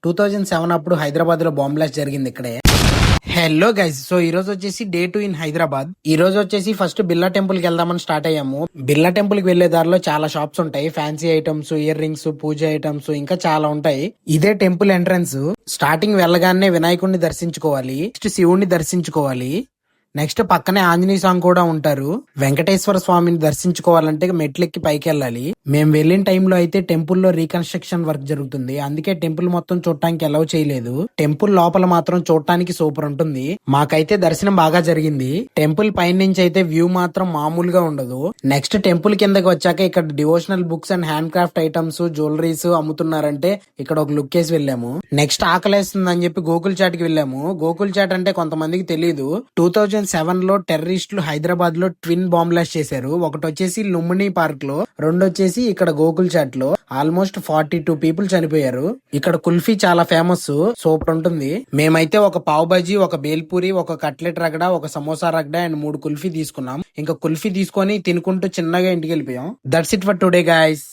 2007 అప్పుడు హైదరాబాద్ లో bomb blast జరిగింది ఇక్కడే. హలో గైస్, సో ఈ రోజు వచ్చేసి డే 2 ఇన్ హైదరాబాద్. ఈ రోజు వచ్చేసి ఫస్ట్ బిర్లా టెంపుల్ కి వెళ్దామని స్టార్ట్ అయ్యాము. బిర్లా టెంపుల్ కి వెళ్లే దారిలో చాలా షాప్స్ ఉంటాయి, ఫ్యాన్సీ ఐటమ్స్, ఇయర్ రింగ్స్, పూజ ఐటమ్స్, ఇంకా చాలా ఉంటాయి. ఇదే టెంపుల్ ఎంట్రన్స్. స్టార్టింగ్ వెళ్ళగానే వినాయకుడిని దర్శించుకోవాలి, నెక్స్ట్ శివుడిని దర్శించుకోవాలి, నెక్స్ట్ పక్కనే ఆంజనేయ స్వామి కూడా ఉంటారు. వెంకటేశ్వర స్వామిని దర్శించుకోవాలంటే మెట్లెక్కి పైకి వెళ్ళాలి. మేము వెళ్ళిన టైంలో అయితే టెంపుల్ లో రీకన్స్ట్రక్షన్ వర్క్ జరుగుతుంది, అందుకే టెంపుల్ మొత్తం చూడటానికి అలౌ చేయలేదు. టెంపుల్ లోపల మాత్రం చూడటానికి సూపర్ ఉంటుంది. మాకైతే దర్శనం బాగా జరిగింది. టెంపుల్ పైన నుంచి అయితే వ్యూ మాత్రం మామూలుగా ఉండదు. నెక్స్ట్ టెంపుల్ కిందకి వచ్చాక ఇక్కడ devotional books and hand craft items, jewelleries అమ్ముతున్నారంటే ఇక్కడ ఒక లుక్ వేసి వెళ్ళాము. నెక్స్ట్ ఆకలేస్తుంది అని చెప్పి గోకుల్ చాట్ కి వెళ్ళాము. గోకుల్ చాట్ అంటే కొంతమందికి తెలియదు. 2007 లో టెర్రరిస్టులు హైదరాబాద్ లో ట్విన్ బాంబ్ బ్లాస్ట్ చేశారు. ఒకటి వచ్చేసి లుంబిని పార్క్ లో, రెండు వచ్చేసి ఇక్కడ గోకుల్ చాట్ లో. ఆల్మోస్ట్ 42 పీపుల్ చనిపోయారు. ఇక్కడ కుల్ఫీ చాలా ఫేమస్, సూపర్ ఉంటుంది. మేమైతే ఒక పావ్ బజీ, ఒక బేల్పూరి, ఒక కట్లెట్ రగడ, ఒక సమోసా రగడ అండ్ 3 కుల్ఫీ తీసుకున్నాం. ఇంకా కుల్ఫీ తీసుకొని తినుకుంటూ చిన్నగా ఇంటికి వెళ్ళిపోయాం. That's it for today guys.